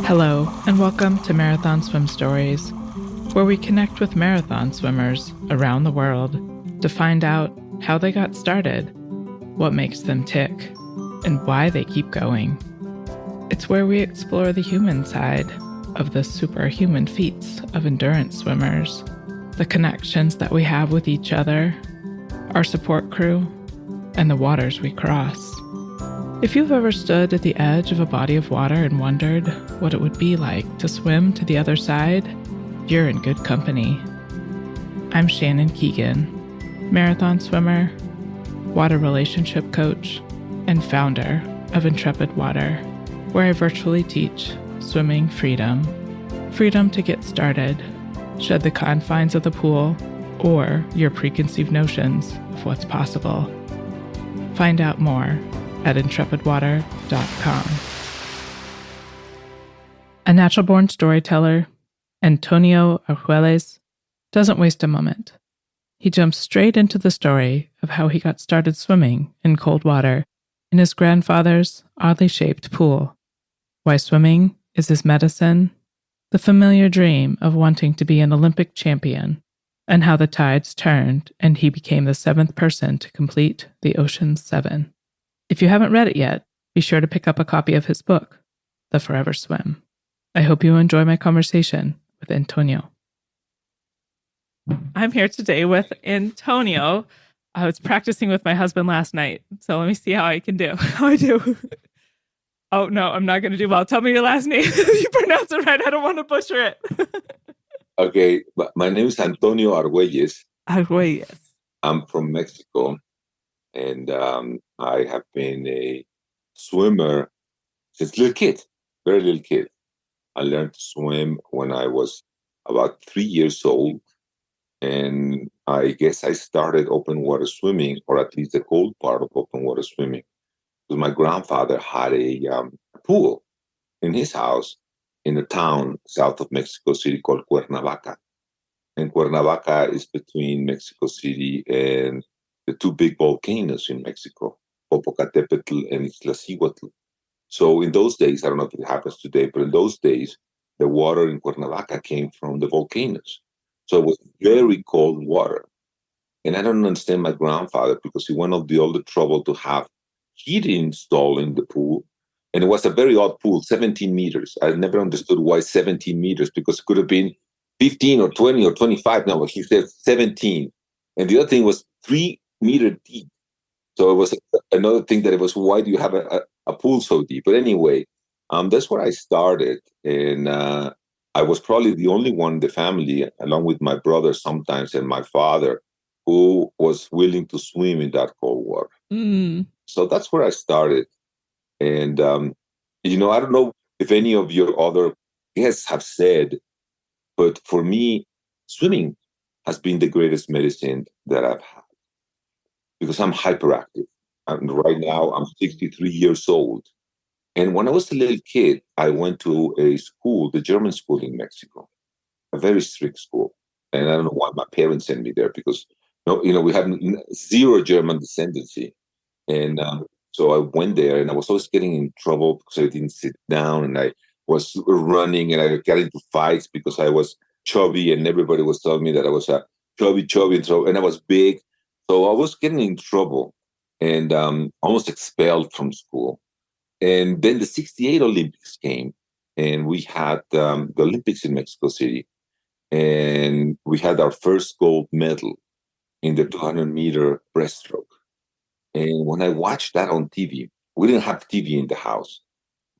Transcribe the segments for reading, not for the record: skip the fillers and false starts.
Hello, and welcome to Marathon Swim Stories, where we connect with marathon swimmers around the world to find out how they got started, what makes them tick, and why they keep going. It's where we explore the human side of the superhuman feats of endurance swimmers, the connections that we have with each other, our support crew, and the waters we cross. If you've ever stood at the edge of a body of water and wondered what it would be like to swim to the other side, you're in good company. I'm Shannon Keegan, marathon swimmer, water relationship coach, and founder of Intrepid Water, where I virtually teach swimming freedom. Freedom to get started, shed the confines of the pool, or your preconceived notions of what's possible. Find out more at intrepidwater.com. A natural-born storyteller, Antonio Argüelles, doesn't waste a moment. He jumps straight into the story of how he got started swimming in cold water in his grandfather's oddly shaped pool, why swimming is his medicine, the familiar dream of wanting to be an Olympic champion, and how the tides turned and he became the seventh person to complete the Ocean's 7. If you haven't read it yet, be sure to pick up a copy of his book, The Forever Swim. I hope you enjoy my conversation with Antonio. I'm here today with Antonio. I was practicing with my husband last night, so let me see how I can do. How I do. Oh, no, I'm not going to do well. Tell me your last name. If you pronounce it right, I don't want to butcher it. Okay, my name is Antonio Argüelles. Argüelles. I'm from Mexico, and I have been a swimmer since little kid, very little kid. I learned to swim when I was about 3 years old, and I guess I started open water swimming, or at least the cold part of open water swimming, because my grandfather had a pool in his house in a town south of Mexico City called Cuernavaca. And Cuernavaca is between Mexico City and the two big volcanoes in Mexico, Popocatépetl and Iztaccíhuatl. So in those days, I don't know if it happens today, but in those days, the water in Cuernavaca came from the volcanoes. So it was very cold water. And I don't understand my grandfather because he went all the trouble to have heating installed in the pool. And it was a very odd pool, 17 meters. I never understood why 17 meters, because it could have been 15 or 20 or 25. No, he said 17. And the other thing was 3 meter deep. So it was another thing that it was, why do you have a pool so deep? But anyway, that's where I started. And I was probably the only one in the family, along with my brother sometimes and my father, who was willing to swim in that cold water. Mm. So that's where I started. And, I don't know if any of your other guests have said, but for me, swimming has been the greatest medicine that I've had because I'm hyperactive. And right now, I'm 63 years old. And when I was a little kid, I went to a school, the German school in Mexico, a very strict school. And I don't know why my parents sent me there because, we have zero German descendancy. And so I went there and I was always getting in trouble because I didn't sit down and I was running and I got into fights because I was chubby and everybody was telling me that I was a chubby, and I was big. So I was getting in trouble and almost expelled from school. And then the 68 Olympics came and we had the Olympics in Mexico City. And we had our first gold medal in the 200-meter breaststroke. And when I watched that on TV, we didn't have TV in the house.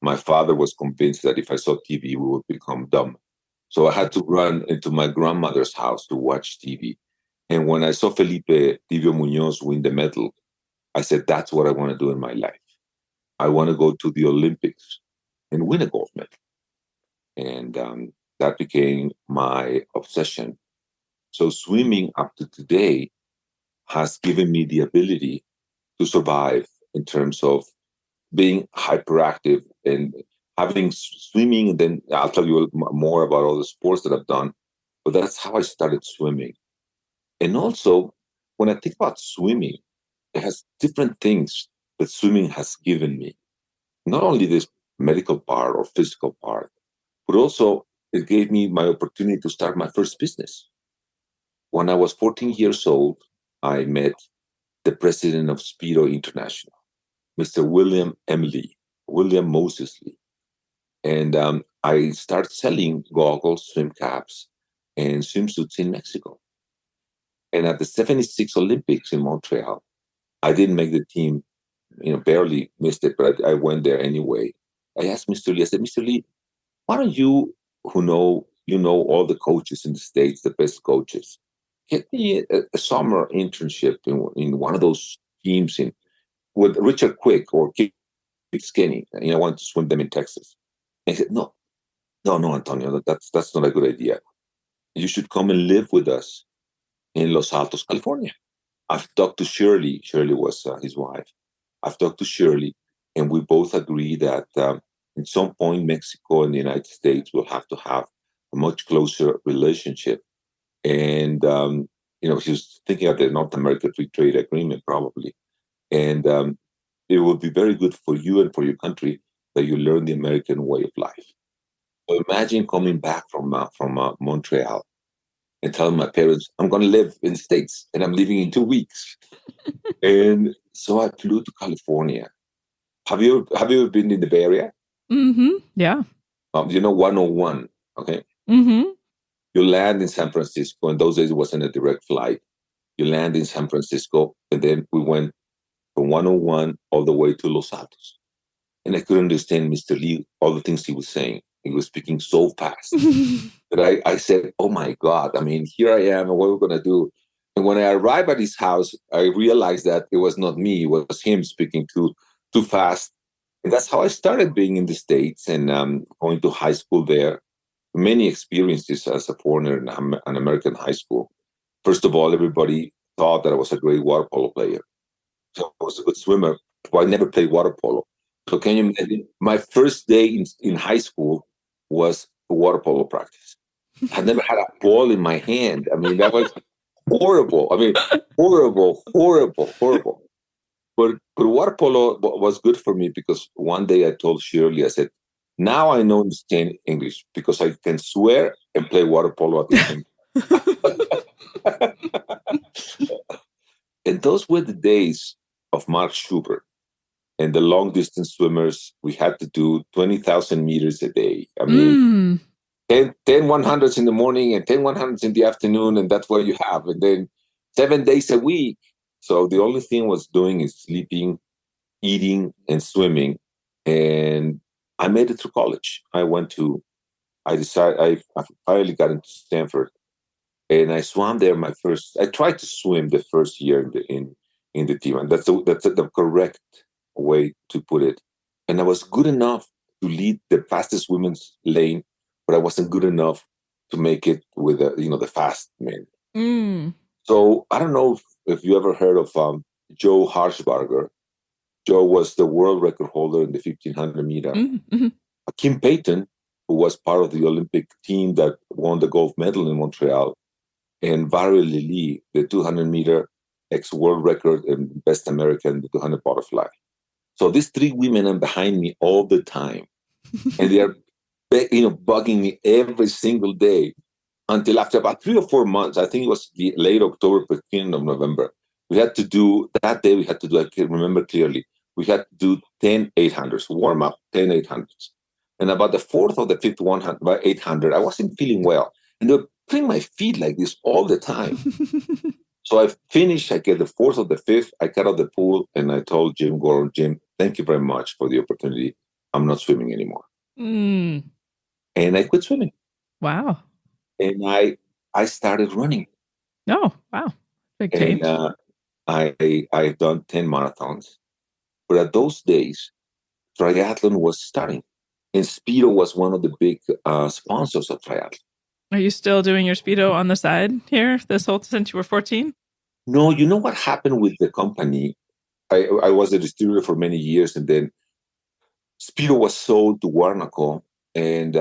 My father was convinced that if I saw TV, we would become dumb. So I had to run into my grandmother's house to watch TV. And when I saw Felipe Tibio Muñoz win the medal, I said, that's what I want to do in my life. I want to go to the Olympics and win a gold medal. And that became my obsession. So swimming up to today has given me the ability to survive in terms of being hyperactive and having swimming. And then I'll tell you more about all the sports that I've done, but that's how I started swimming. And also, when I think about swimming, it has different things that swimming has given me. not only this medical part or physical part, but also it gave me my opportunity to start my first business. When I was 14 years old, I met the president of Speedo International, Mr. William Moses Lee. And I started selling goggles, swim caps, and swimsuits in Mexico. And at the 76 Olympics in Montreal, I didn't make the team, barely missed it, but I went there anyway. I asked Mr. Lee, I said, Mr. Lee, why don't you, you know all the coaches in the States, the best coaches, get me a summer internship in one of those teams with Richard Quick or Keith Skinny. I want to swim them in Texas. And he said, no, Antonio, that's not a good idea. You should come and live with us in Los Altos, California. I've talked to Shirley. Shirley was his wife. I've talked to Shirley, and we both agree that at some point, Mexico and the United States will have to have a much closer relationship. And, he was thinking of the North American Free Trade Agreement, probably. And it will be very good for you and for your country that you learn the American way of life. So imagine coming back from Montreal and telling my parents, I'm going to live in the States and I'm leaving in 2 weeks. And so I flew to California. Have you ever been in the Bay Area? Mm-hmm. Yeah. 101, okay? Mm-hmm. You land in San Francisco. In those days, it wasn't a direct flight. You land in San Francisco, and then we went from 101 all the way to Los Altos. And I couldn't understand Mr. Lee, all the things he was saying. He was speaking so fast that I said, oh my God, here I am, and what are we going to do? And when I arrived at his house, I realized that it was not me, it was him speaking too fast. And that's how I started being in the States and going to high school there. Many experiences as a foreigner in an American high school. First of all, everybody thought that I was a great water polo player. So I was a good swimmer, but I never played water polo. So can you imagine? My first day in high school was water polo practice. I never had a ball in my hand. That was horrible. Horrible. But water polo was good for me because one day I told Shirley, I said, now I know understand English because I can swear and play water polo at the same time. And those were the days of Mark Schubert. And the long distance swimmers, we had to do 20,000 meters a day. 10 100s in the morning and 10 100s in the afternoon, and that's what you have. And then 7 days a week. So the only thing I was doing is sleeping, eating, and swimming. And I made it through college. I finally got into Stanford. And I swam there I tried to swim the first year in the team. And that's the correct way to put it. And I was good enough to lead the fastest women's lane, but I wasn't good enough to make it with the fast men. So I don't know if you ever heard of Joe Harshbarger. Joe was the world record holder in the 1500 meter. Mm-hmm. Kim Payton, who was part of the Olympic team that won the gold medal in Montreal, and Valerie Lilly, the 200 meter ex-world record and best American, the 200 butterfly. So these three women are behind me all the time. And they are bugging me every single day until after about 3 or 4 months, I think it was the late October, beginning of November, we had to do, I can remember clearly, we had to do 10 800s, warm up, 10 800s. And about the fourth or the fifth 800, I wasn't feeling well. And they were putting my feet like this all the time. So I finished, I get the fourth or the fifth, I got out of the pool, and I told Jim Gordon, Jim, thank you very much for the opportunity. I'm not swimming anymore. And I quit swimming. Wow. And I started running. Oh, wow. Big change. And I've done 10 marathons. But at those days, triathlon was starting. And Speedo was one of the big sponsors of triathlon. Are you still doing your Speedo on the side here since you were 14? No, you know what happened with the company? I was a distributor for many years, and then Speedo was sold to Warnaco, and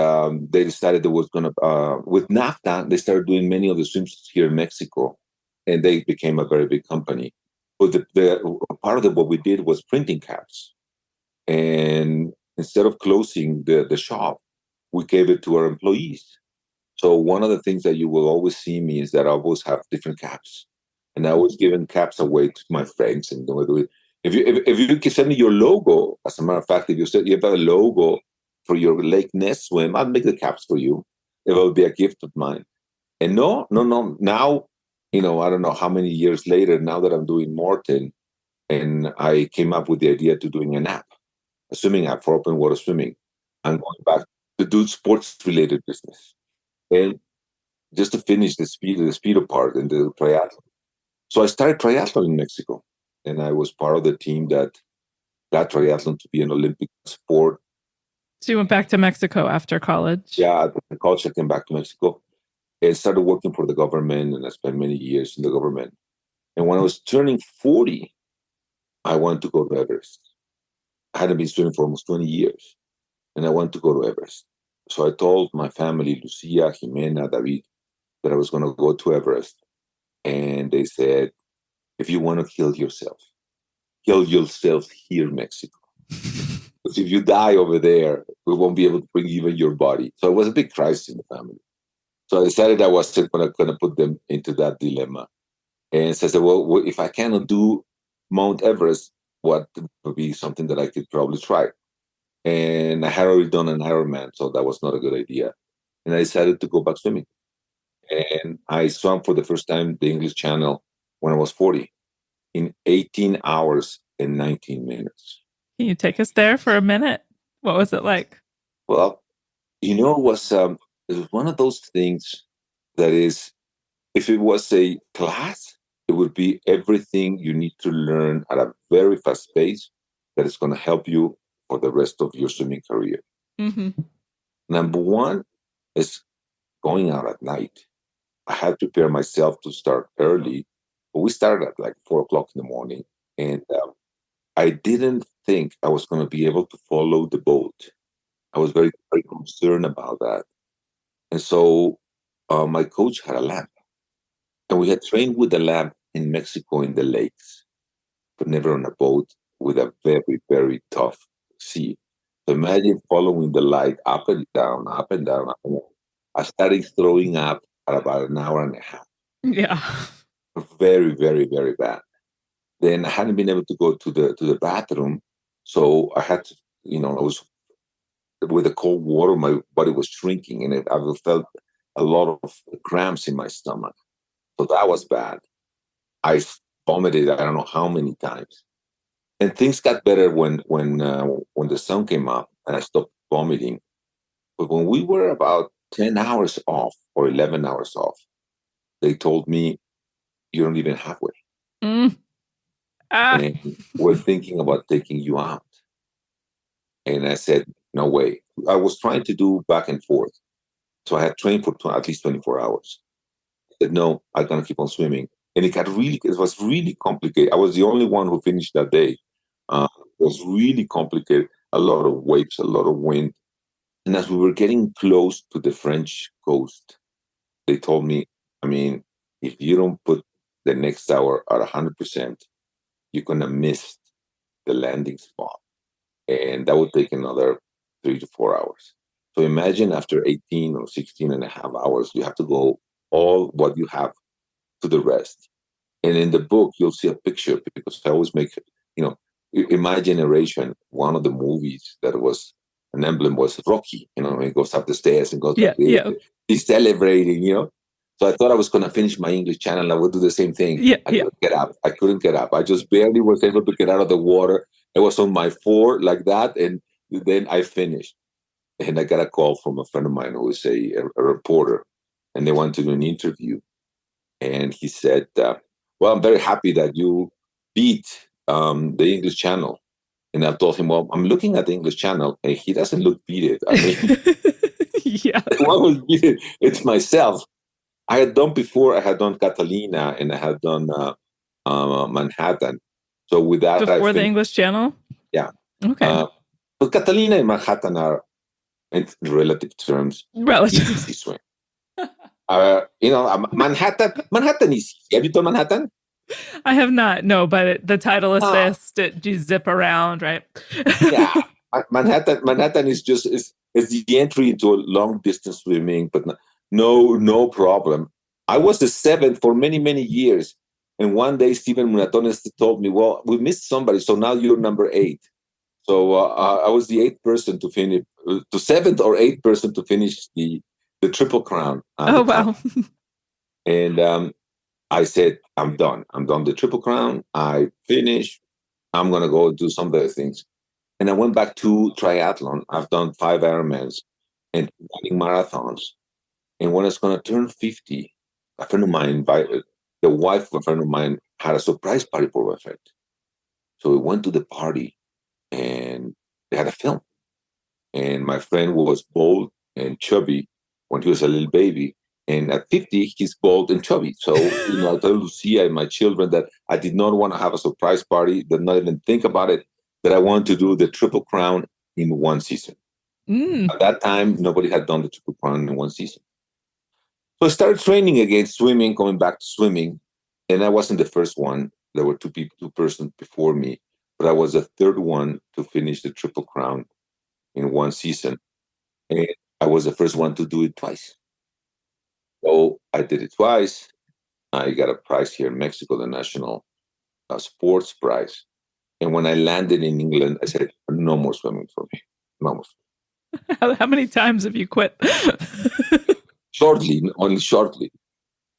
they decided they was going to, with NAFTA, they started doing many of the swimsuits here in Mexico, and they became a very big company. But the part of what we did was printing caps. And instead of closing the shop, we gave it to our employees. So one of the things that you will always see me is that I always have different caps, and I was giving caps away to my friends. And if you can send me your logo, as a matter of fact, if you have a logo for your Lake Ness swim, I'll make the caps for you. It will be a gift of mine. And no. Now, I don't know how many years later, now that I'm doing Morton, and I came up with the idea to doing an app, a swimming app for open water swimming. I'm going back to do sports related business. And just to finish the speedo part and the triathlon. So I started triathlon in Mexico, and I was part of the team that got triathlon to be an Olympic sport. So you went back to Mexico after college? Yeah, after college I came back to Mexico and started working for the government, and I spent many years in the government. And when I was turning 40, I wanted to go to Everest. I hadn't been swimming for almost 20 years, and I wanted to go to Everest. So I told my family, Lucia, Jimena, David, that I was going to go to Everest. And they said, if you want to kill yourself here in Mexico. Because if you die over there, we won't be able to bring even your body. So it was a big crisis in the family. So I decided I wasn't going to put them into that dilemma. And so I said, well, if I cannot do Mount Everest, what would be something that I could probably try? And I had already done an Ironman, so that was not a good idea. And I decided to go back swimming. And I swam for the first time the English Channel when I was 40 in 18 hours and 19 minutes. Can you take us there for a minute? What was it like? Well, it was one of those things that is, if it was a class, it would be everything you need to learn at a very fast pace that is going to help you for the rest of your swimming career. Mm-hmm. Number one is going out at night. I had to prepare myself to start early, but we started at like 4:00 in the morning, and I didn't think I was going to be able to follow the boat. I was very, very concerned about that. And so my coach had a lamp, and we had trained with the lamp in Mexico in the lakes, but never on a boat with a very, very tough sea. So imagine following the light up and down, up and down, up and down. I started throwing up at about an hour and a half. Yeah. Very, very, very bad. Then I hadn't been able to go to the bathroom, so I had to, I was with the cold water, my body was shrinking, and I felt a lot of cramps in my stomach. So that was bad. I vomited, I don't know how many times, and things got better when the sun came up and I stopped vomiting. But when we were about 10 hours off or 11 hours off, they told me, you're not even halfway. And we're thinking about taking you out. And I said, no way. I was trying to do back and forth. So I had trained for at least 24 hours. I said, no, I'm going to keep on swimming. And it was really complicated. I was the only one who finished that day. It was really complicated. A lot of waves, a lot of wind. And as we were getting close to the French coast, they told me, if you don't put the next hour at 100%, you're going to miss the landing spot. And that would take another 3 to 4 hours. So imagine after 18 or 16 and a half hours, you have to go all what you have to the rest. And in the book, you'll see a picture, because I always make, in my generation, one of the movies that was an emblem was Rocky. He goes up the stairs and goes like this. Yeah. He's celebrating, So I thought I was going to finish my English Channel. I would do the same thing. I couldn't get up. I just barely was able to get out of the water. It was on my 4 like that. And then I finished. And I got a call from a friend of mine who is a reporter. And they wanted to do an interview. And he said, well, I'm very happy that you beat the English Channel. And I told him, well, I'm looking at the English Channel, and he doesn't look beat it. Yeah. What was beat it? It's myself. I had done Catalina, and I had done Manhattan. So with that, before the English Channel? Yeah. Okay. But Catalina and Manhattan are, in relative terms, easy swim. Manhattan is. Have you done Manhattan? I have not. No, but the title assists. You zip around, right? Yeah. Manhattan is just is the entry into a long distance swimming, but no problem. I was the seventh for many years, and one day Steven Munatones told me, "Well, we missed somebody, so now you're number 8." So I was the eighth person to finish, the seventh or eighth person to finish the Triple Crown at Oh, the time. wow. And I said, I'm done. I'm done the Triple Crown. I finished. I'm gonna go do some other things. And I went back to triathlon. I've done 5 Ironmans and running marathons. And when I was going to turn 50, a friend of mine invited, the wife of a friend of mine had a surprise party for my friend. So we went to the party and they had a film. And my friend was bald and chubby when he was a little baby. And at 50, he's bald and chubby. So, I told Lucia and my children that I did not want to have a surprise party, did not even think about it, that I wanted to do the Triple Crown in one season. At that time, nobody had done the Triple Crown in one season. So I started training again, swimming, coming back to swimming. And I wasn't the first one. There were two persons before me, but I was the third one to finish the Triple Crown in one season. And I was the first one to do it twice. So I did it twice. I got a prize here in Mexico, the National Sports Prize. And when I landed in England, I said, no more swimming for me. No more swimming. How many times have you quit? Only shortly.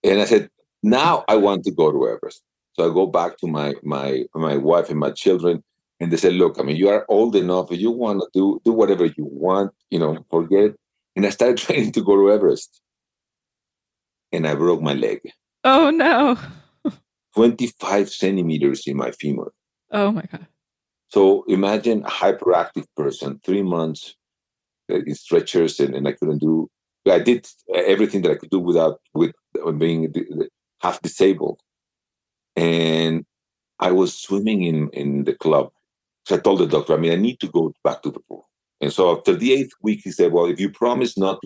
And I said, now I want to go to Everest. So I go back to my wife and my children, and they said, look, you are old enough. If you want to do whatever you want, forget. And I started training to go to Everest. And I broke my leg. Oh, no. 25 centimeters in my femur. Oh, my God. So imagine a hyperactive person, 3 months in stretchers, and I couldn't do. I did everything that I could do with being half disabled. And I was swimming in the club. So I told the doctor, I need to go back to the pool. And so after the 8th week, he said, well, if you promise not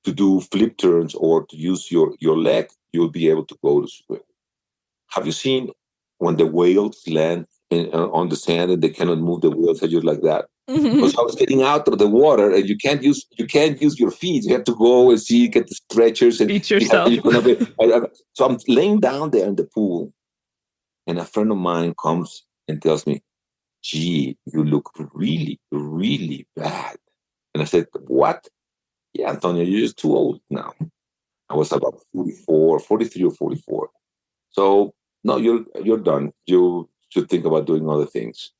to do flip turns or to use your leg, you'll be able to go to swim. Have you seen when the whales land on the sand and they cannot move the whales just like that? Because I was getting out of the water and you can't use your feet. You have to go and get the stretchers and beat yourself. So I'm laying down there in the pool, and a friend of mine comes and tells me, gee, you look really, really bad. And I said, what? Yeah, Antonio, you're just too old now. I was about 43 or 44. So, no, you're done. You should think about doing other things.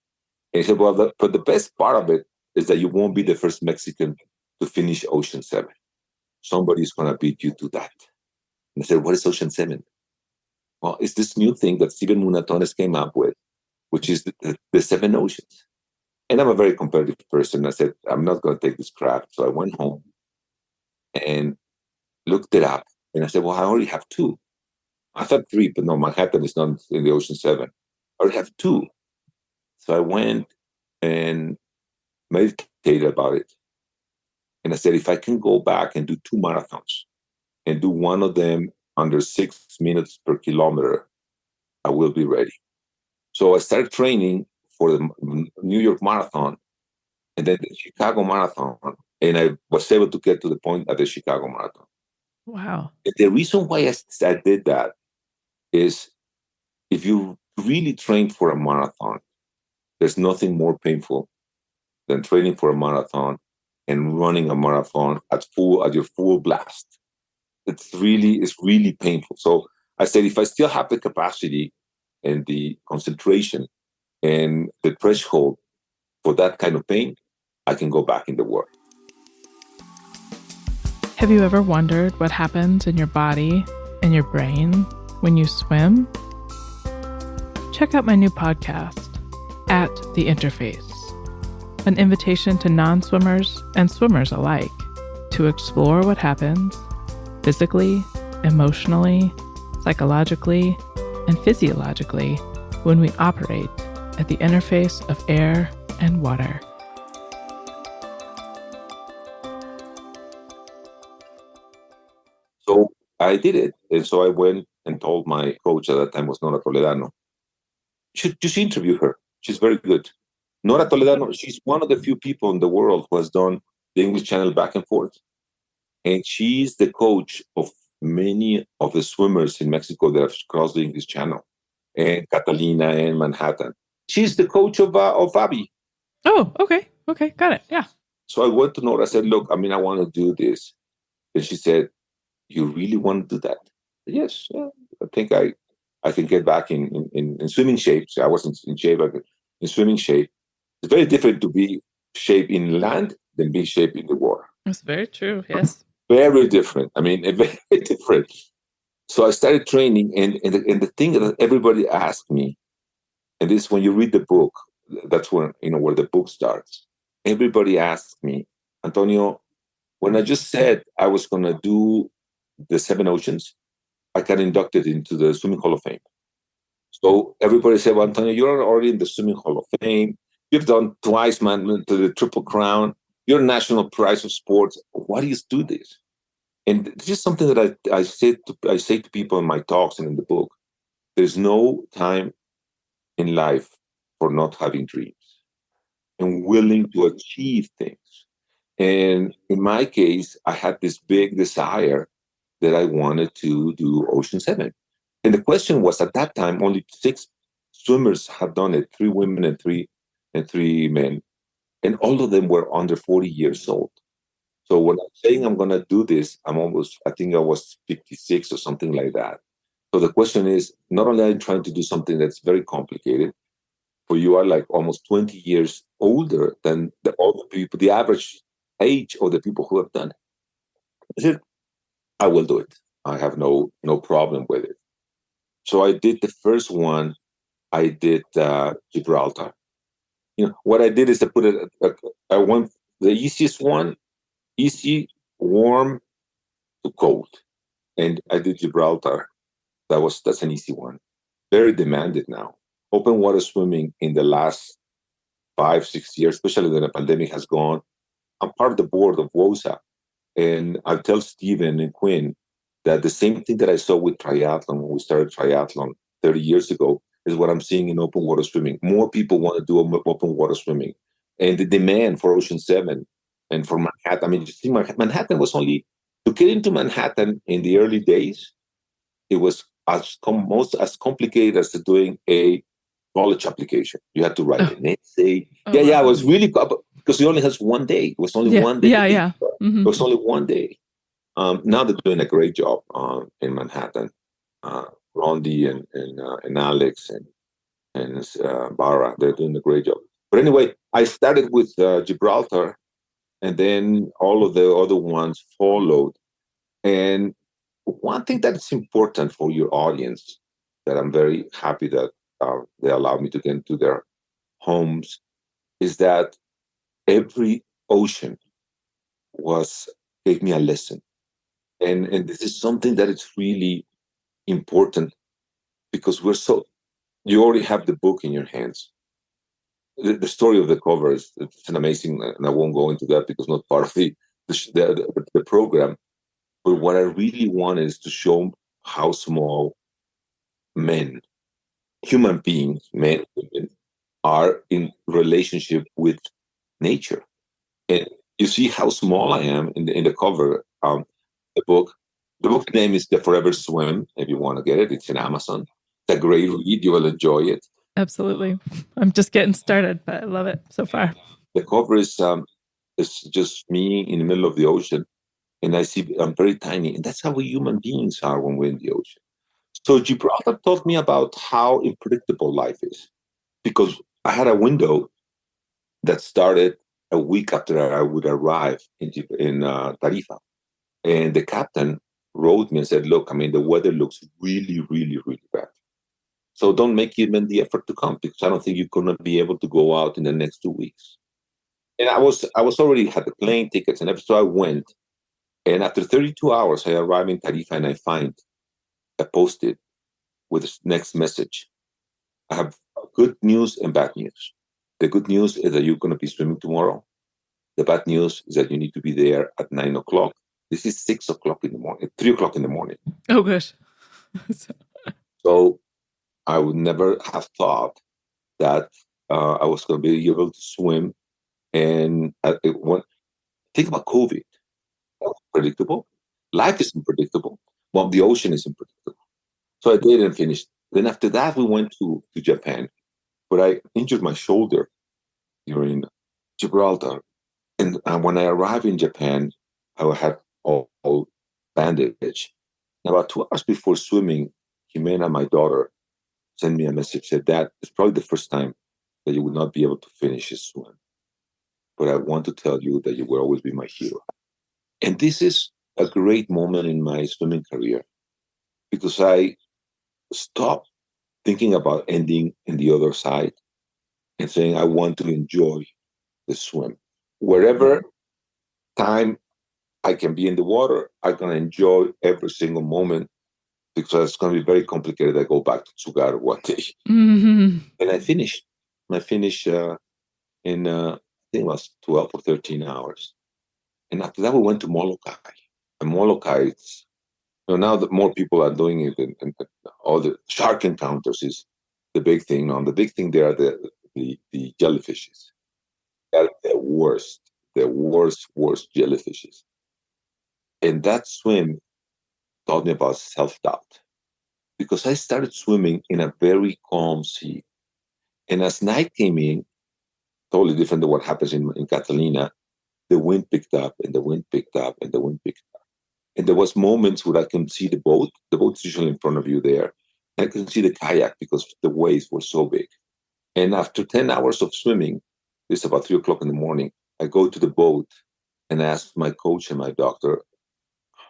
And he said, well, but the best part of it is that you won't be the first Mexican to finish Ocean 7. Somebody's going to beat you to that. And I said, what is Ocean 7? Well, it's this new thing that Steven Munatones came up with, which is the 7 oceans. And I'm a very competitive person. I said, I'm not going to take this crap. So I went home and looked it up. And I said, well, I already have 2. I thought 3, but no, Manhattan is not in the Ocean 7. I already have 2. So I went and meditated about it. And I said, if I can go back and do 2 marathons and do one of them under 6 minutes per kilometer, I will be ready. So I started training for the New York Marathon and then the Chicago Marathon. And I was able to get to the point at the Chicago Marathon. Wow. The reason why I did that is if you really train for a marathon, there's nothing more painful than training for a marathon and running a marathon at your full blast. It's really painful. So I said, if I still have the capacity and the concentration and the threshold for that kind of pain, I can go back in the war. Have you ever wondered what happens in your body and your brain when you swim? Check out my new podcast, At the Interface, an invitation to non-swimmers and swimmers alike to explore what happens physically, emotionally, psychologically, and physiologically when we operate at the interface of air and water. So I did it. And so I went and told my coach at that time was Nora Toledano, you should just interview her. She's very good. Nora Toledano, she's one of the few people in the world who has done the English Channel back and forth. And she's the coach of many of the swimmers in Mexico that have crossed the English Channel, and Catalina and Manhattan. She's the coach of Abby. Oh, okay. Okay, got it. Yeah. So I went to Nora. I said, look, I want to do this. And she said, you really want to do that? Yes, yeah, I think I can get back in swimming shape. So I wasn't in shape, but in swimming shape. It's very different to be shape in land than be shape in the water. That's very true. Yes. Very different. Very different. So I started training, and the thing that everybody asked me, and this when you read the book, that's when where the book starts. Everybody asked me, Antonio, when I just said I was going to do the 7 oceans, I got inducted into the Swimming Hall of Fame. So everybody said, well, Antonio, you're already in the Swimming Hall of Fame. You've done twice, man, to the Triple Crown. You're National Prize of Sports. Why do you do this? And this is something that I say to people in my talks and in the book. There's no time in life for not having dreams and willing to achieve things. And in my case, I had this big desire that I wanted to do Ocean 7. And the question was, at that time, only 6 swimmers had done it, 3 women and three men. And all of them were under 40 years old. So when I'm saying I'm going to do this, I think I was 56 or something like that. So the question is, not only am I trying to do something that's very complicated, but you are like almost 20 years older than all the people, the average age of the people who have done it. I said, I will do it. I have no problem with it. So I did the first one. I did Gibraltar. What I did is to put it. I went the easiest one, easy, warm to cold, and I did Gibraltar. That's an easy one. Very demanded now. Open water swimming in the last 5-6 years, especially when the pandemic has gone. I'm part of the board of WOSA, and I tell Stephen and Quinn that the same thing that I saw with triathlon when we started triathlon 30 years ago is what I'm seeing in open water swimming. More people want to do open water swimming, and the demand for Ocean 7 and for Manhattan. You see, Manhattan was only to get into Manhattan in the early days. It was as complicated as doing a college application. You had to write an essay. It was really because it only has one day. It was only one day. Mm-hmm. It was only one day. Now they're doing a great job in Manhattan. Rondi and Alex and Barra, they're doing a great job. But anyway, I started with Gibraltar, and then all of the other ones followed. And one thing that's important for your audience that I'm very happy that they allowed me to get into their homes is that every ocean gave me a lesson. And this is something that is really important because you already have the book in your hands. The story of the cover it's an amazing, and I won't go into that because not part of the program. But what I really want is to show how small men, human beings, men, women, are in relationship with nature. And you see how small I am in the cover. The book. The book name is The Forever Swim. If you want to get it, it's in Amazon. It's a great read. You will enjoy it. Absolutely. I'm just getting started, but I love it so far. The cover is just me in the middle of the ocean, and I'm very tiny, and that's how we human beings are when we're in the ocean. So Gibraltar taught me about how unpredictable life is, because I had a window that started a week after I would arrive in Tarifa, and the captain wrote me and said, "Look, the weather looks really, really, really bad. So don't make even the effort to come because I don't think you're going to be able to go out in the next 2 weeks." And I was already had the plane tickets and everything, so I went. And after 32 hours, I arrive in Tarifa and I find a post-it with this next message. I have good news and bad news. The good news is that you're going to be swimming tomorrow. The bad news is that you need to be there at 9 o'clock. This is 6 o'clock in the morning, 3 o'clock in the morning. Oh, gosh. So I would never have thought that I was going to be able to swim. And think about COVID. That was predictable. Life is unpredictable. Well, the ocean is unpredictable. So I did and finished. Then after that, we went to Japan, but I injured my shoulder during Gibraltar. And when I arrived in Japan, I had all bandage. And about 2 hours before swimming, Jimena, my daughter, sent me a message, said, Dad, it's probably the first time that you will not be able to finish a swim. But I want to tell you that you will always be my hero. And this is a great moment in my swimming career because I stopped thinking about ending in the other side and saying, I want to enjoy the swim. Wherever time I can be in the water, I'm going to enjoy every single moment because it's going to be very complicated. I go back to Tsugaru one day. Mm-hmm. And I finished. I finished in, I think it was 12 or 13 hours. And after that, we went to Molokai. And Molokai, it's, now that more people are doing it, and all the shark encounters is the big thing. The big thing there are the jellyfishes. They're the worst jellyfishes. And that swim taught me about self-doubt because I started swimming in a very calm sea. And as night came in, totally different than what happens in Catalina, the wind picked up and the wind picked up and the wind picked up. And there was moments where I can see the boat. The boat's usually in front of you there. And I couldn't see the kayak because the waves were so big. And after 10 hours of swimming, it's about 3 o'clock in the morning, I go to the boat and ask my coach and my doctor,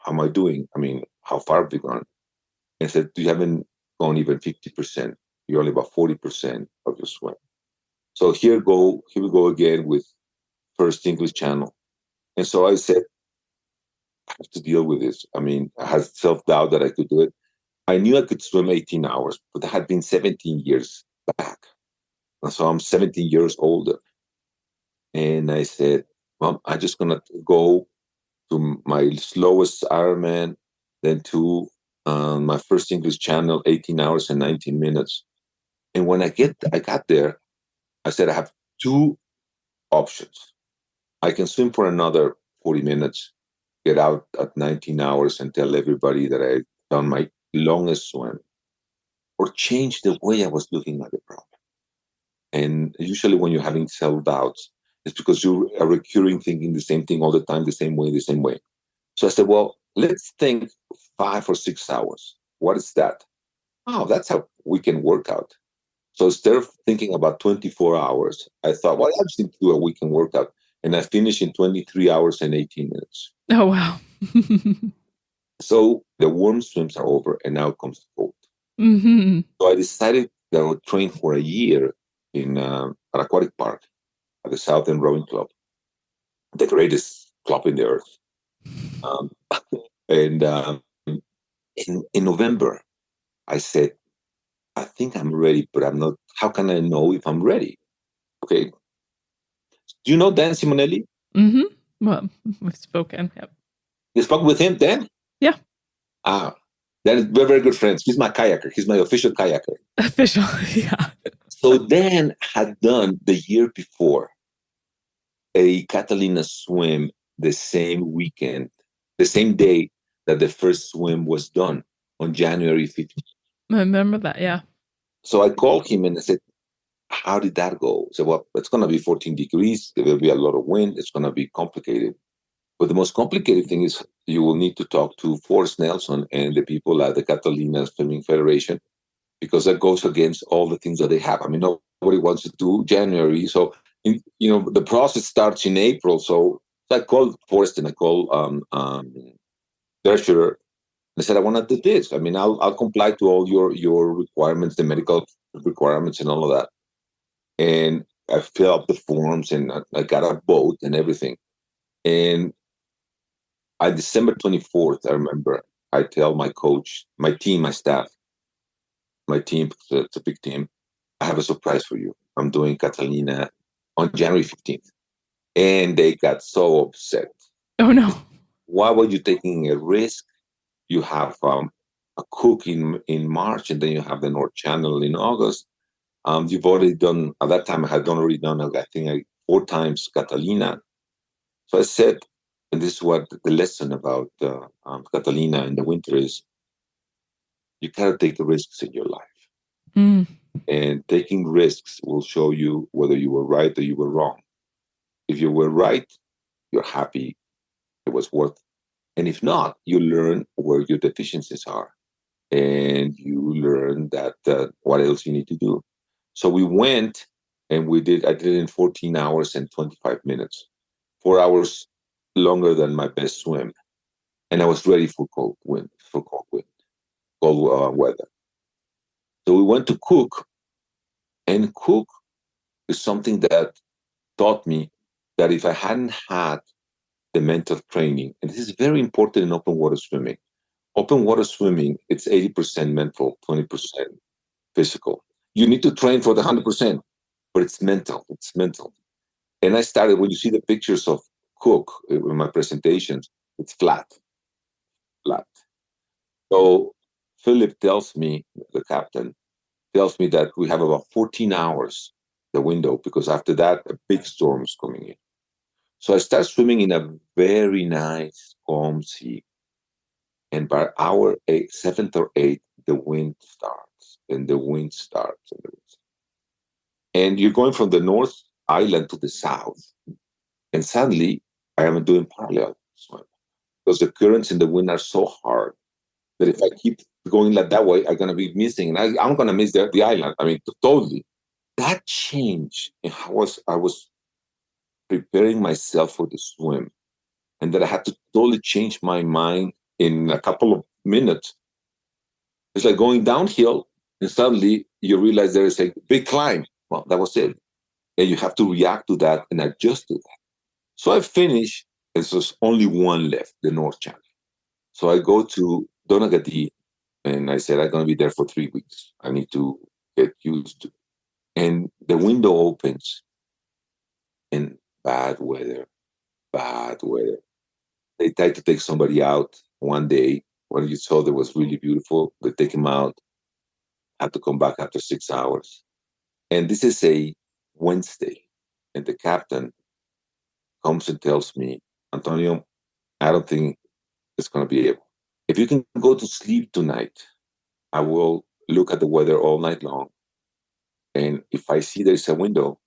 how am I doing? I mean, how far have we gone? And I said, you haven't gone even 50%. You're only about 40% of your swim. So here we go again with first English Channel. And so I said, I have to deal with this. I mean, I had self-doubt that I could do it. I knew I could swim 18 hours, but that had been 17 years back. And so I'm 17 years older. And I said, well, I'm just going to go to my slowest Ironman, then to my first English Channel, 18 hours and 19 minutes. And when I got there, I said, I have two options. I can swim for another 40 minutes, get out at 19 hours and tell everybody that I've done my longest swim, or change the way I was looking at the problem. And usually when you're having self-doubts, it's because you are recurring thinking the same thing all the time, the same way. So I said, well, let's think 5 or 6 hours. What is that? Oh, that's a weekend workout. So instead of thinking about 24 hours, I thought, well, I just need to do a weekend workout. And I finished in 23 hours and 18 minutes. Oh, wow. So the warm swims are over, and now comes the cold. Mm-hmm. So I decided that I would train for a year in an aquatic park at the Southern Rowing Club, the greatest club in the earth. And in November, I said, I think I'm ready, but I'm not. How can I know if I'm ready? Okay. Do you know Dan Simonelli? Mm-hmm. Well, we've spoken. Yep. You spoke with him, Dan? Yeah. We're very good friends. He's my kayaker. He's my official kayaker. Official, yeah. So Dan had done the year before a Catalina swim the same weekend, the same day that the first swim was done on January 15th. I remember that, yeah. So I called him and I said, how did that go? He said, well, it's going to be 14 degrees. There will be a lot of wind. It's going to be complicated. But the most complicated thing is you will need to talk to Forrest Nelson and the people at the Catalina Swimming Federation, because that goes against all the things that they have. I mean, nobody wants to do January. So, the process starts in April. So I called Forrest and I called Treasurer. I said, I want to do this. I mean, I'll comply to all your requirements, the medical requirements and all of that. And I filled up the forms and I got a boat and everything. And on December 24th, I remember, I tell my coach, my team, my staff, my team, it's a big team, I have a surprise for you. I'm doing Catalina on January 15th. And they got so upset. Oh, no. Why were you taking a risk? You have a Cook in March, and then you have the North Channel in August. You've already done, at that time I had already done, I think, 4 times Catalina. So I said, and this is what the lesson about Catalina in the winter is, you gotta take the risks in your life. Mm. And taking risks will show you whether you were right or you were wrong. If you were right, you're happy, it was worth. And if not, you learn where your deficiencies are. And you learn that what else you need to do. So we went and I did it in 14 hours and 25 minutes, 4 hours longer than my best swim. And I was ready for cold weather. So we went to Cook, and Cook is something that taught me that if I hadn't had the mental training, and this is very important in open water swimming. Open water swimming, it's 80% mental, 20% physical. You need to train for the 100%, but it's mental. It's mental. And I started, when you see the pictures of Cook in my presentations, it's flat. So Philip tells me, the captain, tells me that we have about 14 hours, the window, because after that, a big storm is coming in. So I start swimming in a very nice, calm sea. And by hour 7th or 8th, the wind starts, and the wind starts. And you're going from the North Island to the south. And suddenly, I am doing parallel swim because the currents in the wind are so hard that if I keep going like that way, I'm going to be missing. And I'm going to miss the island. I mean, totally. That change in how I was preparing myself for the swim, and that I had to totally change my mind in a couple of minutes. It's like going downhill, and suddenly you realize there is a big climb. Well, that was it. And you have to react to that and adjust to that. So I finished, and so there's only one left, the North Channel. So I go to Donaghadee, and I said, I'm going to be there for 3 weeks. I need to get used to it. And the window opens, and bad weather. They tried to take somebody out one day when you saw that was really beautiful. They take him out, had to come back after 6 hours. And this is a Wednesday. And the captain comes and tells me, Antonio, I don't think it's going to be able. If you can go to sleep tonight, I will look at the weather all night long. And if I see there's a window,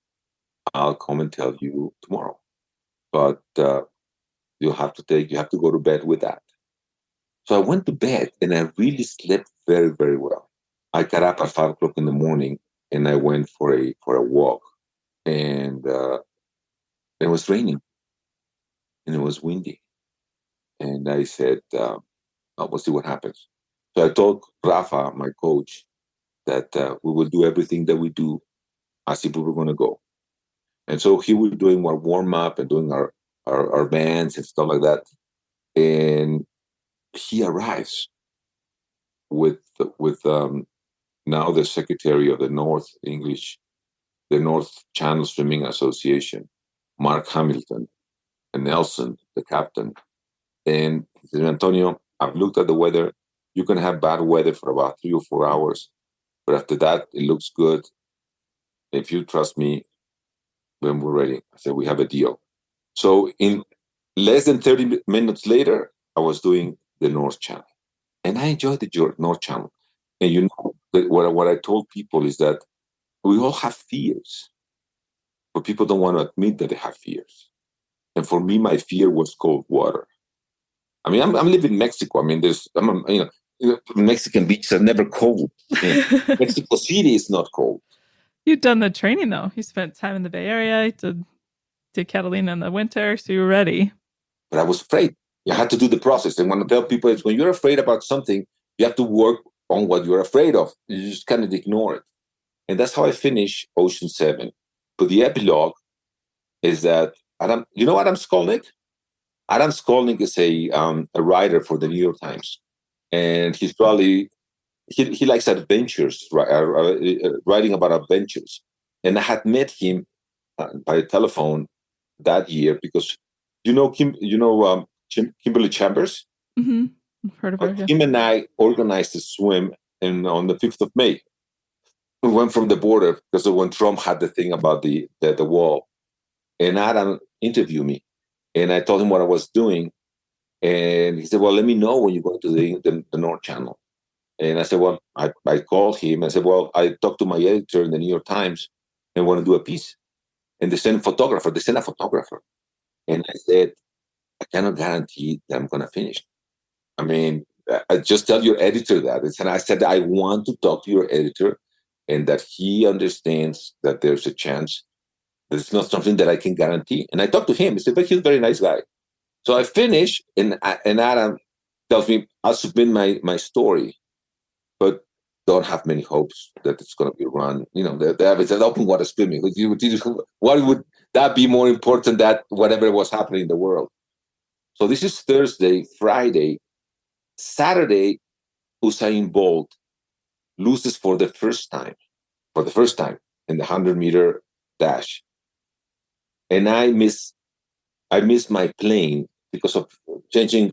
I'll come and tell you tomorrow. But you have to go to bed with that. So I went to bed and I really slept very, very well. I got up at 5 o'clock in the morning and I went for a walk. And it was raining and it was windy. And I said, we'll see what happens. So I told Rafa, my coach, that we will do everything that we do as if we were going to go. And so he was doing our warm up and doing our bands and stuff like that. And he arrives with now the secretary of the the North Channel Swimming Association, Mark Hamilton, and Nelson, the captain. And he said, Antonio, I've looked at the weather. You can have bad weather for about 3 or 4 hours, but after that, it looks good. If you trust me, when we're ready, I said, we have a deal. So in less than 30 minutes later, I was doing the North Channel. And I enjoyed the North Channel. And you know, what I told people is that we all have fears, but people don't want to admit that they have fears. And for me, my fear was cold water. I mean, I'm living in Mexico. I mean, Mexican beaches are never cold. Mexico City is not cold. You've done the training though. You spent time in the Bay Area, did Catalina in the winter, so you're ready. But I was afraid. You had to do the process. And when I tell people is when you're afraid about something, you have to work on what you're afraid of. You just kind of ignore it. And that's how I finish Ocean 7. But the epilogue is that you know Adam Skolnick? Adam Skolnick is a writer for the New York Times. And he's probably, he likes adventures, writing about adventures. And I had met him by telephone that year because, Kimberly Chambers? Mm-hmm. I've heard of her. Yeah. Him and I organized a swim on the 5th of May. we went from the border because when Trump had the thing about the wall, and Adam interviewed me, and I told him what I was doing, and he said, "Well, let me know when you go to the North Channel." And I said, "Well, I called him. I said, well, I talked to my editor in the New York Times and want to do a piece, and they sent a photographer. They sent a photographer, and I said, I cannot guarantee that I'm going to finish. I mean, I just tell your editor that. And I said, I want to talk to your editor and that he understands that there's a chance that it's not something that I can guarantee. And I talked to him. He said, but he's a very nice guy. So I finished, and Adam tells me, I'll submit my story, but don't have many hopes that it's going to be run. You know, it's an open water swimming. Why would that be more important than whatever was happening in the world? So this is Thursday, Friday. Saturday, Usain Bolt loses for the first time in the 100-meter dash. And I miss my plane because of changing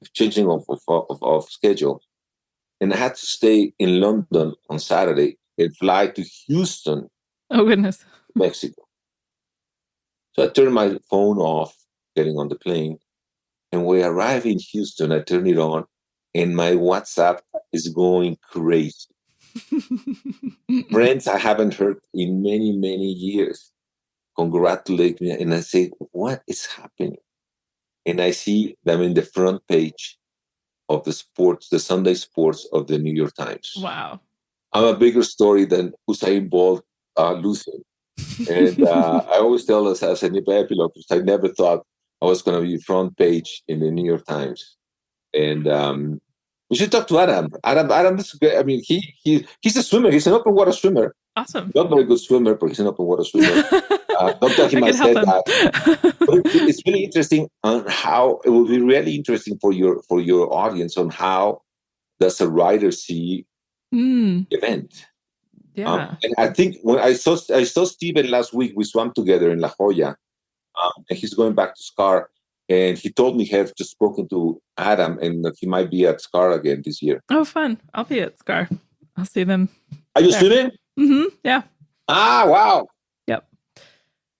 of schedule. And I had to stay in London on Saturday and fly to Houston, oh goodness, Mexico. So I turned my phone off getting on the plane. And when I arrive in Houston, I turn it on, and my WhatsApp is going crazy. Friends I haven't heard in many, many years congratulate me. And I say, what is happening? And I see them in the front page of the Sunday sports of the New York Times. Wow. I'm a bigger story than Usain Bolt losing. And I always tell us as an epilogue, because I never thought I was going to be front page in the New York Times. And we should talk to Adam. Adam is great. I mean, he's a swimmer. He's an open water swimmer. Awesome. Not very good swimmer, but he's an open water swimmer. Don't tell him I said that. But it's really interesting on how it will be really interesting for your audience on how does a writer see event. Yeah. And I think when I saw Steven last week, we swam together in La Jolla, and he's going back to SCAR. And he told me he had just spoken to Adam and that he might be at SCAR again this year. Oh, fun. I'll be at SCAR. I'll see them. Are you swimming? Mm-hmm. Yeah. Ah, wow. Yep.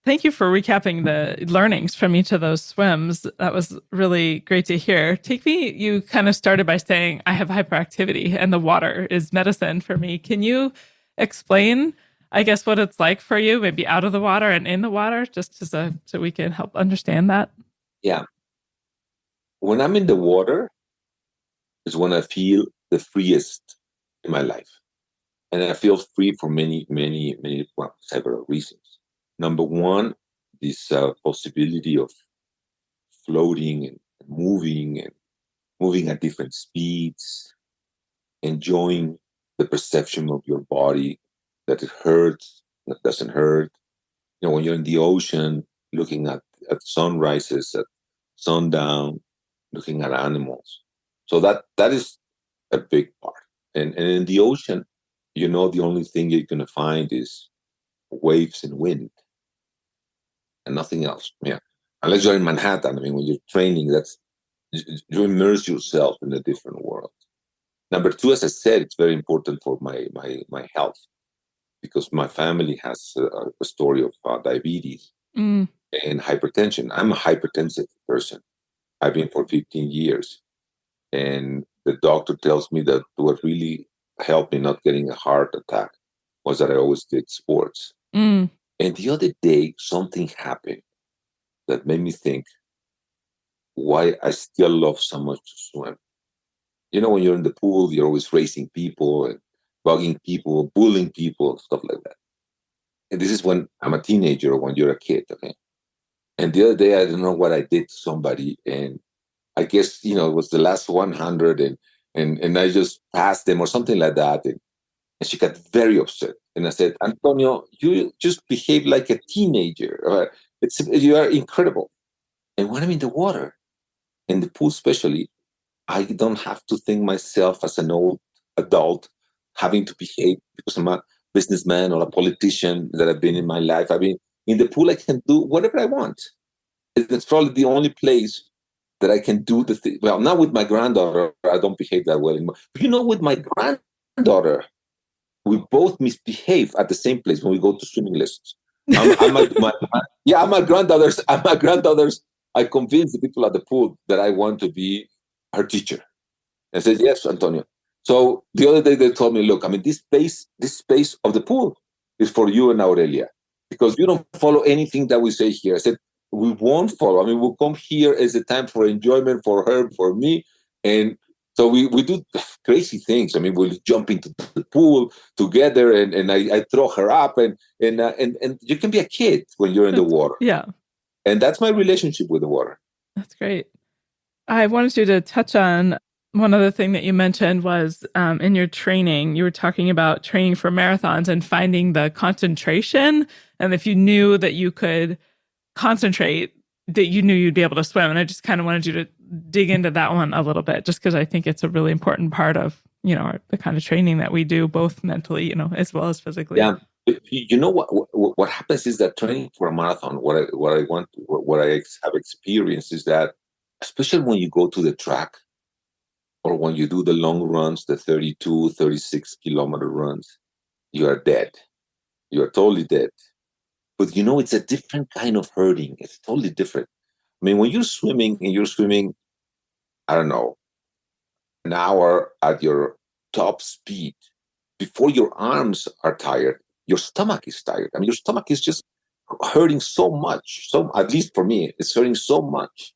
Thank you for recapping the learnings from each of those swims. That was really great to hear. You kind of started by saying, I have hyperactivity and the water is medicine for me. Can you explain, I guess, what it's like for you, maybe out of the water and in the water, just so we can help understand that? Yeah. When I'm in the water is when I feel the freest in my life. And I feel free for many, many, many, well, several reasons. Number one, this possibility of floating and moving at different speeds, enjoying the perception of your body, that it hurts, that doesn't hurt. You know, when you're in the ocean, looking at sunrises, at sundown, looking at animals. So that is a big part. And in the ocean, you know, the only thing you're going to find is waves and wind and nothing else. Yeah. Unless you're in Manhattan. I mean, when you're training, you immerse yourself in a different world. Number two, as I said, it's very important for my health because my family has a story of diabetes and hypertension. I'm a hypertensive person. I've been for 15 years. And the doctor tells me that what really helped me not getting a heart attack was that I always did sports. And the other day, something happened that made me think why I still love so much to swim. You know, when you're in the pool, you're always racing people and bugging people, bullying people, stuff like that. And this is when I'm a teenager or when you're a kid, okay? And the other day, I don't know what I did to somebody, and I guess, you know, it was the last 100 and I just passed them or something like that. And she got very upset. And I said, Antonio, you just behave like a teenager. You are incredible. And when I'm in the water, in the pool especially, I don't have to think myself as an old adult having to behave because I'm a businessman or a politician that I've been in my life. I mean, in the pool, I can do whatever I want. It's probably the only place that I can do the thing. Well, not with my granddaughter. I don't behave that well anymore. But, you know, with my granddaughter, we both misbehave at the same place when we go to swimming lessons. I'm my granddaughters. I convinced the people at the pool that I want to be her teacher. I said, yes, Antonio. So the other day they told me, look, I mean, this space of the pool is for you and Aurelia because you don't follow anything that we say here. I said, we won't follow. I mean, we'll come here as a time for enjoyment for her, for me. And so we do crazy things. I mean, we'll jump into the pool together and I throw her up and you can be a kid when you're in the water. Yeah. And that's my relationship with the water. That's great. I wanted you to touch on one other thing that you mentioned was in your training, you were talking about training for marathons and finding the concentration. And if you knew that you could concentrate, that you knew you'd be able to swim. And I just kind of wanted you to dig into that one a little bit, just because I think it's a really important part of, the kind of training that we do, both mentally, as well as physically. Yeah. You know what happens is that training for a marathon, what I have experienced is that, especially when you go to the track or when you do the long runs, the 32, 36 kilometer runs, you are dead. You are totally dead. But it's a different kind of hurting. It's totally different. I mean, when you're swimming and you're swimming, I don't know, an hour at your top speed, before your arms are tired, your stomach is tired. I mean, your stomach is just hurting so much. So, at least for me, it's hurting so much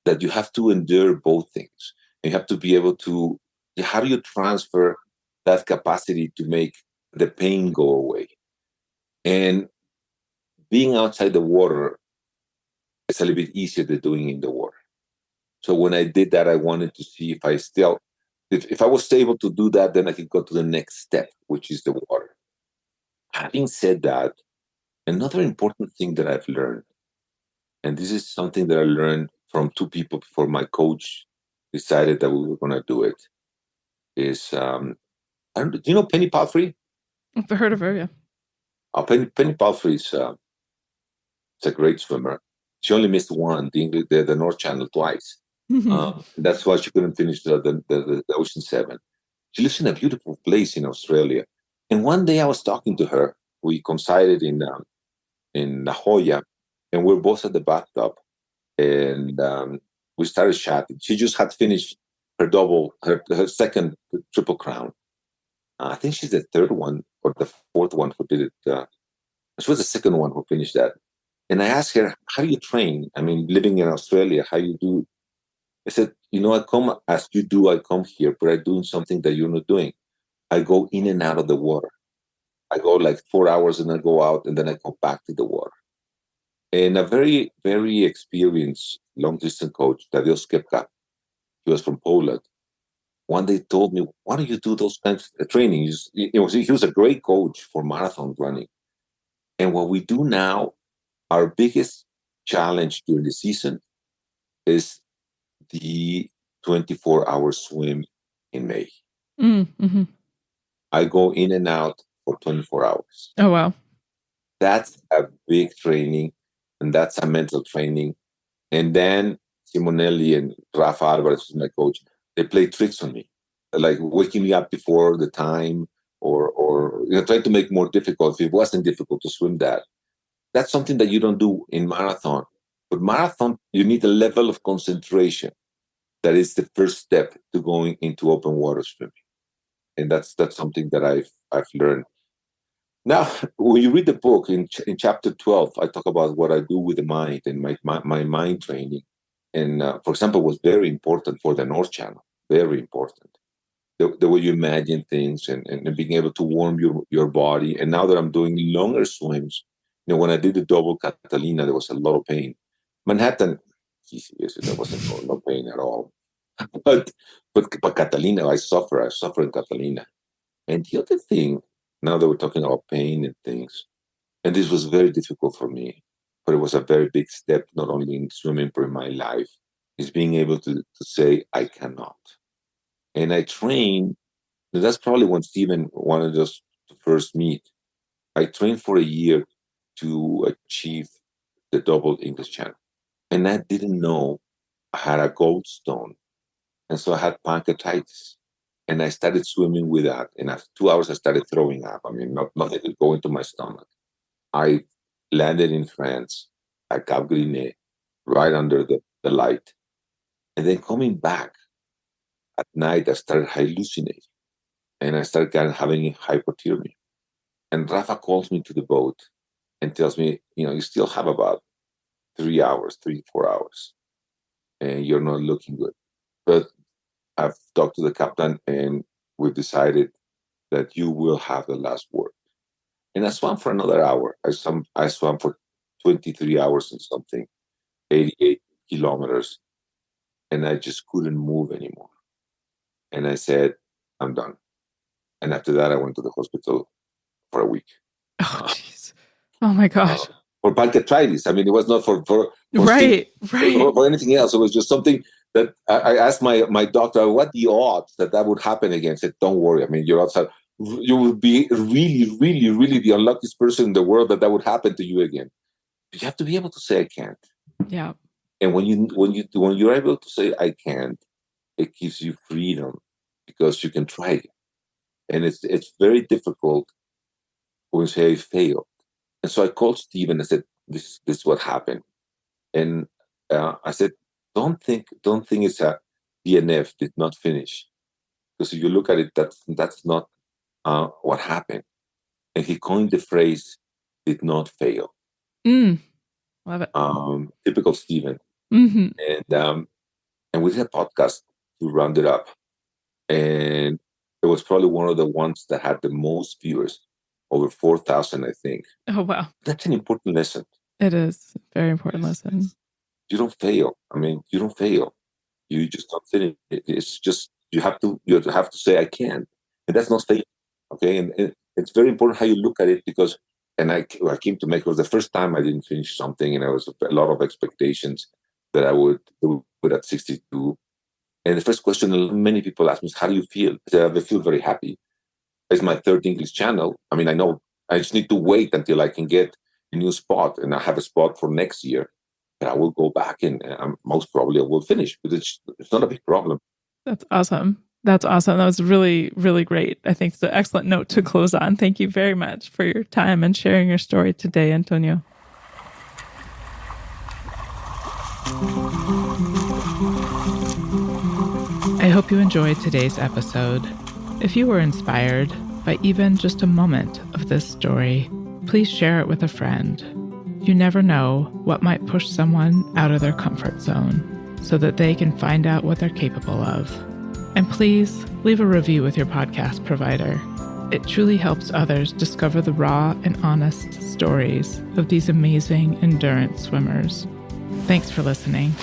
that you have to endure both things. And you have to be able to, how do you transfer that capacity to make the pain go away? And being outside the water is a little bit easier than doing in the water. So when I did that, I wanted to see if I was able to do that, then I could go to the next step, which is the water. Having said that, another important thing that I've learned, and this is something that I learned from two people before my coach decided that we were going to do it, is, do you know Penny Palfrey? I've heard of her, yeah. Penny Palfrey is a great swimmer. She only missed the North Channel twice. That's why she couldn't finish the Ocean 7. She lives in a beautiful place in Australia. And one day I was talking to her. We coincided in La Jolla, and we're both at the bathtub. And we started chatting. She just had finished her second Triple Crown. I think she's the third one or the fourth one who did it. She was the second one who finished that. And I asked her, how do you train? I mean, living in Australia, how you do? I said, I come as you do, I come here, but I'm doing something that you're not doing. I go in and out of the water. I go like 4 hours and I go out and then I come back to the water. And a very, very experienced long-distance coach, Tadeusz Kepka, he was from Poland. One day told me, why don't you do those kinds of training? He was a great coach for marathon running. And what we do now, our biggest challenge during the season is the 24-hour swim in May. Mm-hmm. I go in and out for 24 hours. Oh, wow. That's a big training, and that's a mental training. And then Simonelli and Rafael, who's my coach, they play tricks on me, like waking me up before the time or trying to make more difficult. If it wasn't difficult to swim that's something that you don't do in marathon. But marathon, you need a level of concentration that is the first step to going into open water swimming. And that's something that I've learned. Now, when you read the book in chapter 12, I talk about what I do with the mind and my mind training. And for example, was very important for the North Channel, very important. The way you imagine things and being able to warm your body. And now that I'm doing longer swims, when I did the double Catalina, there was a lot of pain. Manhattan, there wasn't no pain at all. But Catalina, I suffer in Catalina. And the other thing, now that we're talking about pain and things, and this was very difficult for me, but it was a very big step, not only in swimming, but in my life, is being able to say, I cannot. And I train, that's probably when Stephen wanted us to first meet. I trained for a year to achieve the double English Channel. And I didn't know I had a gallstone. And so I had pancreatitis. And I started swimming with that. And after 2 hours, I started throwing up. I mean, nothing could go into my stomach. I landed in France at Cap Griné, right under the light. And then coming back at night, I started hallucinating. And I started kind of having hypothermia. And Rafa calls me to the boat and tells me, you still have about 4 hours, and you're not looking good. But I've talked to the captain, and we've decided that you will have the last word. And I swam for another hour. I swam for 23 hours and something, 88 kilometers, and I just couldn't move anymore. And I said, I'm done. And after that, I went to the hospital for a week. Oh, jeez. Oh, my gosh. For pancreatitis. I mean, it was not for right. for anything else. It was just something that I asked my doctor, what the odds that would happen again? I said, don't worry. I mean, you will be really, really, really the unluckiest person in the world that would happen to you again. But you have to be able to say, I can't. Yeah. And when you're able to say, I can't, it gives you freedom because you can try it. And it's very difficult when you say I failed. And so I called Steve and I said, this is what happened. And I said, don't think it's a DNF, did not finish. Because if you look at it, that's not what happened. And he coined the phrase, did not fail. Love it. Typical Steven. Mm-hmm. And we did a podcast to round it up. And it was probably one of the ones that had the most viewers, over 4,000, I think. Oh, wow. That's an important lesson. It is a very important lesson. You don't fail. I mean, you don't fail. You just don't finish it. It's just, you have to say, I can. And that's not failing. Okay. And it's very important how you look at it because, and I came to Mexico, it was the first time I didn't finish something, and there was a lot of expectations that I would do it at 62. And the first question many people ask me is, how do you feel? I said, I feel very happy. It's my third English channel. I mean, I know I just need to wait until I can get a new spot, and I have a spot for next year. And I will go back, and most probably I will finish, but it's not a big problem. That's awesome. That was really, really great. I think it's an excellent note to close on. Thank you very much for your time and sharing your story today, Antonio. I hope you enjoyed today's episode. If you were inspired by even just a moment of this story, please share it with a friend. You never know what might push someone out of their comfort zone so that they can find out what they're capable of. And please leave a review with your podcast provider. It truly helps others discover the raw and honest stories of these amazing endurance swimmers. Thanks for listening.